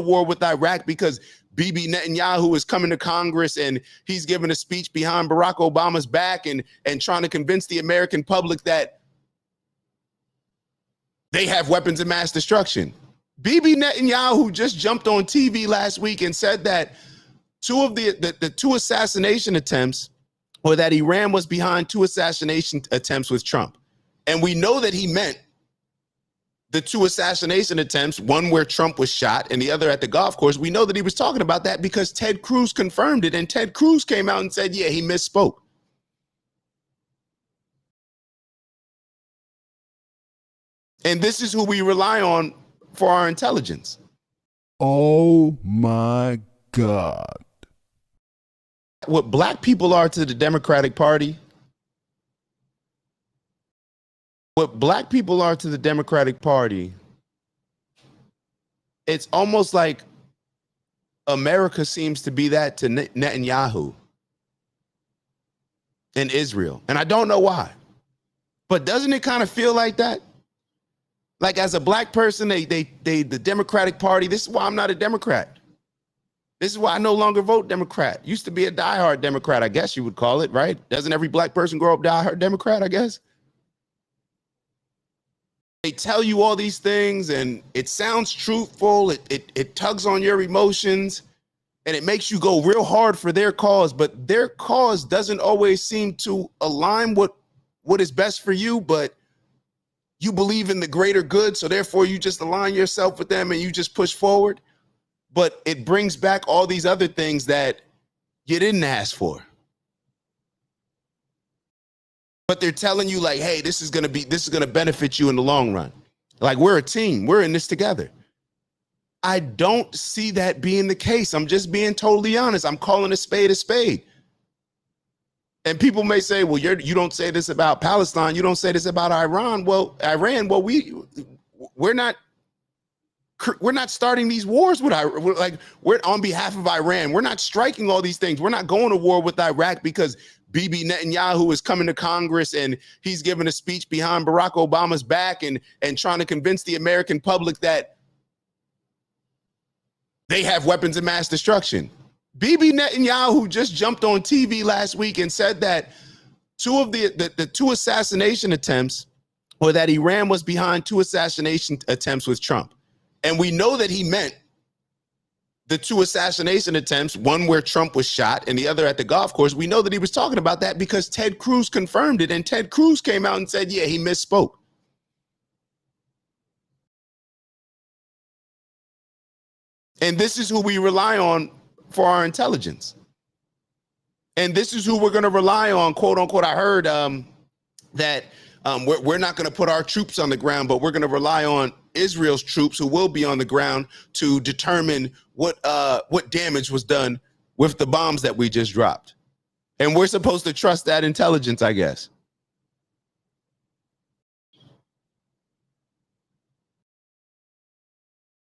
war with Iraq because Bibi Netanyahu is coming to Congress and he's giving a speech behind Barack Obama's back and trying to convince the American public that they have weapons of mass destruction. Bibi Netanyahu just jumped on TV last week and said that two of the two assassination attempts, or that Iran was behind two assassination attempts with Trump. And we know that he meant the two assassination attempts, one where Trump was shot and the other at the golf course. We know that he was talking about that because Ted Cruz confirmed it, and Ted Cruz came out and said, yeah, he misspoke. And this is who we rely on for our intelligence. Oh my God. What black people are to the Democratic Party, it's almost like America seems to be that to Netanyahu and Israel. And I don't know why, but doesn't it kind of feel like that? Like, as a black person, the Democratic Party, this is why I'm not a Democrat. This is why I no longer vote Democrat. Used to be a diehard Democrat, I guess you would call it, right? Doesn't every black person grow up diehard Democrat, I guess? They tell you all these things and it sounds truthful. It tugs on your emotions and it makes you go real hard for their cause, but their cause doesn't always seem to align with what is best for you, but you believe in the greater good, so therefore you just align yourself with them and you just push forward. But it brings back all these other things that you didn't ask for. But they're telling you like, hey, this is going to benefit you in the long run. Like, we're a team. We're in this together. I don't see that being the case. I'm just being totally honest. I'm calling a spade a spade. And people may say, well, you don't say this about Palestine. You don't say this about Iran. Well, we're not starting these wars with Iran. We're on behalf of Iran. We're not striking all these things. We're not going to war with Iraq because Bibi Netanyahu is coming to Congress and he's giving a speech behind Barack Obama's back and trying to convince the American public that they have weapons of mass destruction. Bibi Netanyahu just jumped on TV last week and said that two of the two assassination attempts, or that Iran was behind two assassination attempts with Trump. And we know that he meant the two assassination attempts, one where Trump was shot and the other at the golf course. We know that he was talking about that because Ted Cruz confirmed it, and Ted Cruz came out and said, yeah, he misspoke. And this is who we rely on for our intelligence. And this is who we're going to rely on, quote unquote. I heard that we're not going to put our troops on the ground, but we're going to rely on Israel's troops who will be on the ground to determine what damage was done with the bombs that we just dropped. And we're supposed to trust that intelligence, I guess.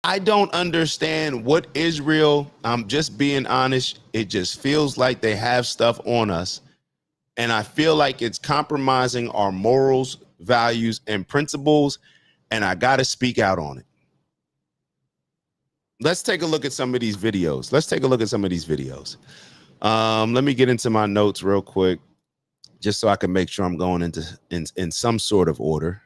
I don't understand what Israel, I'm just being honest, it just feels like they have stuff on us. And I feel like it's compromising our morals, values, and principles. And I got to speak out on it. Let's take a look at some of these videos. Let me get into my notes real quick, just so I can make sure I'm going in some sort of order.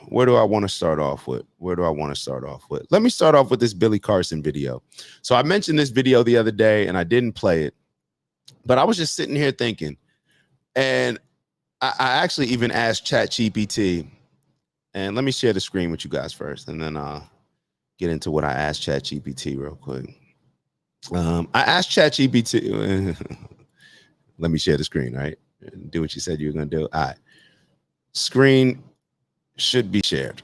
Where do I want to start off with? Let me start off with this Billy Carson video. So I mentioned this video the other day and I didn't play it, but I was just sitting here thinking, and I actually even asked ChatGPT, and let me share the screen with you guys first, and then I'll get into what I asked ChatGPT real quick. I asked ChatGPT, let me share the screen, right? Do what you said you were going to do. All right. Screen should be shared.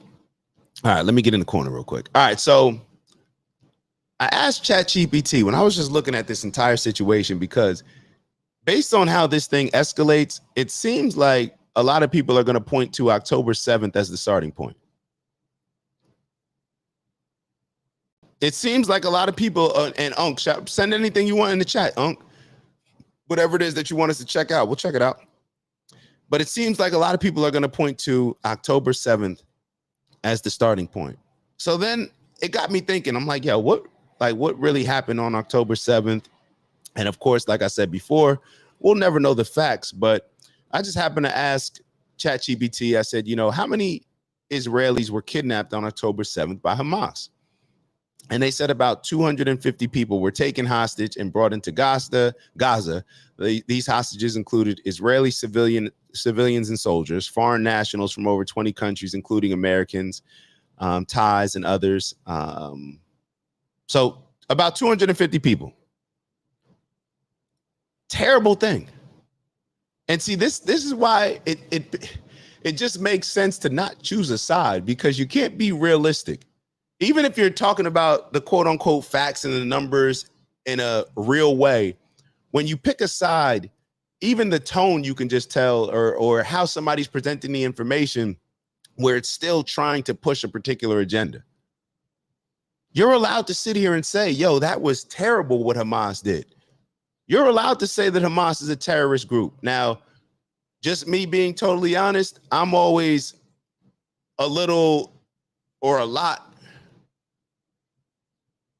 All right, let me get in the corner real quick. All right, so I asked ChatGPT when I was just looking at this entire situation, because based on how this thing escalates, it seems like a lot of people are going to point to October 7th as the starting point. It seems like a lot of people, and Unc, send anything you want in the chat, Unc. Whatever it is that you want us to check out, we'll check it out. But it seems like a lot of people are going to point to October 7th as the starting point. So then it got me thinking. I'm like, yo, what really happened on October 7th? And of course, like I said before, we'll never know the facts, but I just happened to ask ChatGPT. I said, how many Israelis were kidnapped on October 7th by Hamas? And they said about 250 people were taken hostage and brought into Gaza. These hostages included Israeli civilians and soldiers, foreign nationals from over 20 countries, including Americans, Thais, and others. So about 250 people. Terrible thing. And see, this is why it just makes sense to not choose a side, because you can't be realistic. Even if you're talking about the quote unquote facts and the numbers in a real way, when you pick a side, even the tone you can just tell, or how somebody's presenting the information, where it's still trying to push a particular agenda. You're allowed to sit here and say, yo, that was terrible what Hamas did. You're allowed to say that Hamas is a terrorist group. Now, just me being totally honest, I'm always a little or a lot,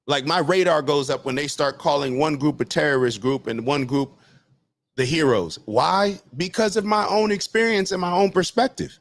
like my radar goes up when they start calling one group a terrorist group and one group the heroes. Why? Because of my own experience and my own perspective.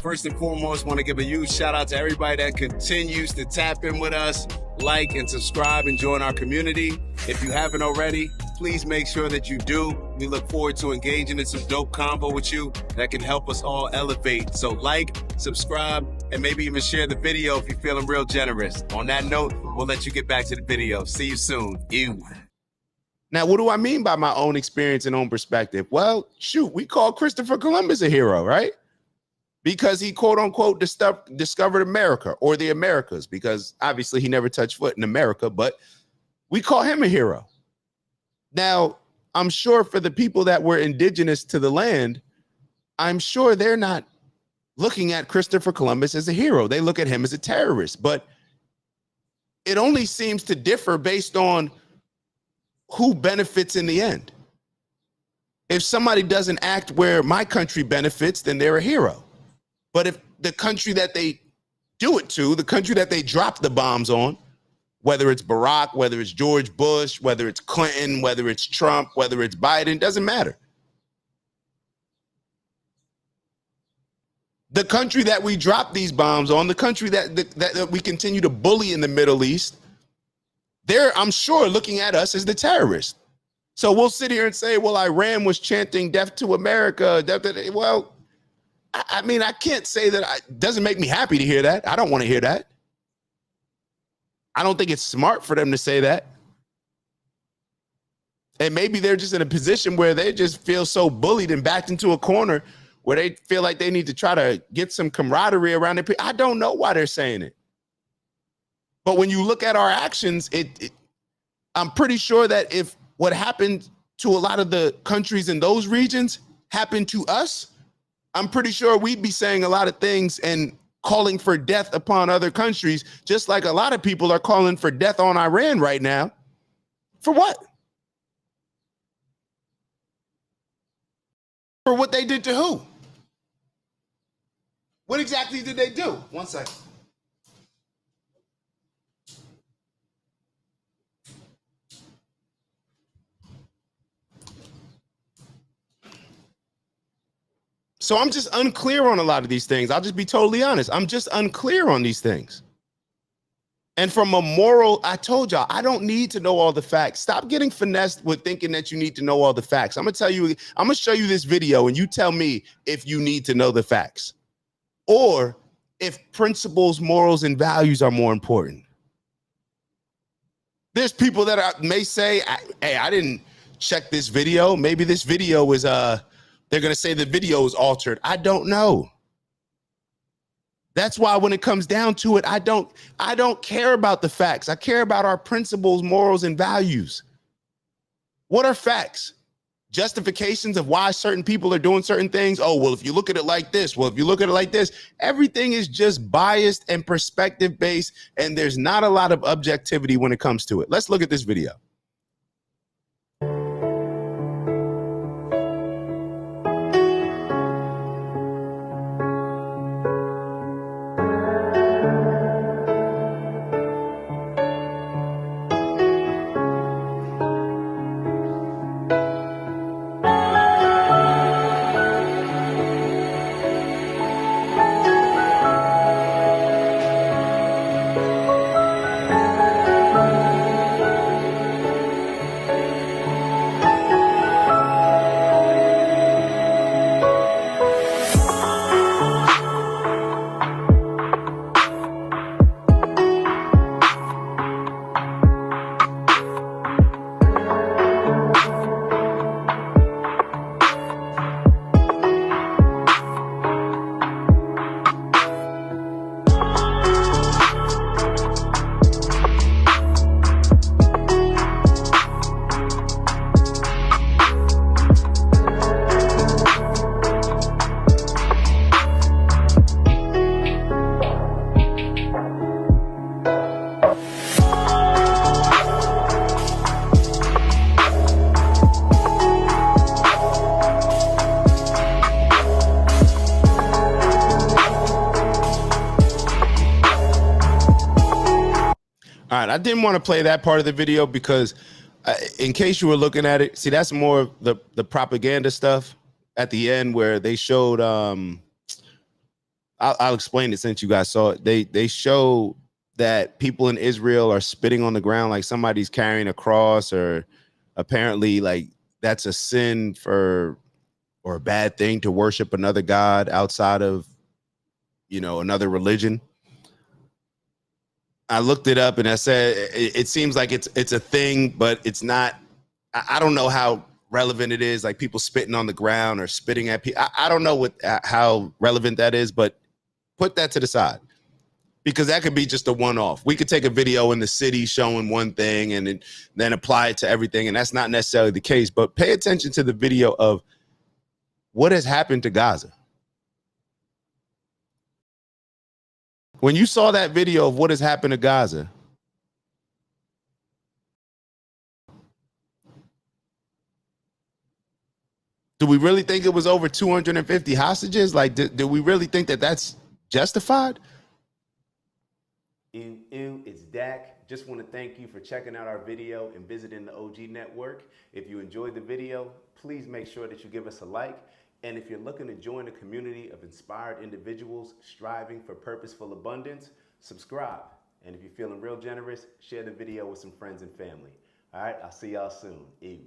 First and foremost, want to give a huge shout out to everybody that continues to tap in with us, like and subscribe and join our community. If you haven't already, please make sure that you do. We look forward to engaging in some dope convo with you that can help us all elevate. So like, subscribe, and maybe even share the video if you're feeling real generous. On that note, we'll let you get back to the video. See you soon. Now, what do I mean by my own experience and own perspective? Well, shoot, we call Christopher Columbus a hero, right? Because he quote unquote discovered America, or the Americas, because obviously he never touched foot in America, but we call him a hero. Now, I'm sure for the people that were indigenous to the land, I'm sure they're not looking at Christopher Columbus as a hero. They look at him as a terrorist, but it only seems to differ based on who benefits in the end. If somebody doesn't act where my country benefits, then they're a hero. But if the country that they do it to, the country that they drop the bombs on, whether it's Barack, whether it's George Bush, whether it's Clinton, whether it's Trump, whether it's Biden, doesn't matter. The country that we drop these bombs on, the country that we continue to bully in the Middle East, they're, I'm sure, looking at us as the terrorists. So we'll sit here and say, well, Iran was chanting death to America. Well, I mean, I can't say that. It doesn't make me happy to hear that. I don't want to hear that. I don't think it's smart for them to say that. And maybe they're just in a position where they just feel so bullied and backed into a corner where they feel like they need to try to get some camaraderie around it. I don't know why they're saying it. But when you look at our actions, I'm pretty sure that if what happened to a lot of the countries in those regions happened to us, I'm pretty sure we'd be saying a lot of things and calling for death upon other countries, just like a lot of people are calling for death on Iran right now. For what? For what they did to who? What exactly did they do? One second. So I'm just unclear on a lot of these things. I'll just be totally honest. I'm just unclear on these things. And from a moral, I told y'all, I don't need to know all the facts. Stop getting finessed with thinking that you need to know all the facts. I'm going to show you this video and you tell me if you need to know the facts or if principles, morals, and values are more important. There's people that may say, hey, I didn't check this video. Maybe this video is, they're going to say the video is altered. I don't know. That's why when it comes down to it, I don't care about the facts. I care about our principles, morals, and values. What are facts? Justifications of why certain people are doing certain things. Oh, well, if you look at it like this, well, if you look at it like this, everything is just biased and perspective based, and there's not a lot of objectivity when it comes to it. Let's look at this video. All right, I didn't want to play that part of the video because in case you were looking at it, see, that's more of the propaganda stuff at the end where they showed, I'll explain it since you guys saw it. They show that people in Israel are spitting on the ground like somebody's carrying a cross, or apparently like that's a sin for, or a bad thing to worship another god outside of, another religion. I looked it up and I said it seems like it's a thing, but it's not. I don't know how relevant it is. Like people spitting on the ground or spitting at people. I don't know how relevant that is, but put that to the side, because that could be just a one-off. We could take a video in the city showing one thing and then apply it to everything, and that's not necessarily the case. But pay attention to the video of what has happened to Gaza. When you saw that video of what has happened to Gaza, do we really think it was over 250 hostages? Like, do we really think that that's justified? It's Dak. Just want to thank you for checking out our video and visiting the OG Network. If you enjoyed the video, please make sure that you give us a like. And if you're looking to join a community of inspired individuals striving for purposeful abundance, subscribe. And if you're feeling real generous, share the video with some friends and family. All right, I'll see y'all soon. Ew.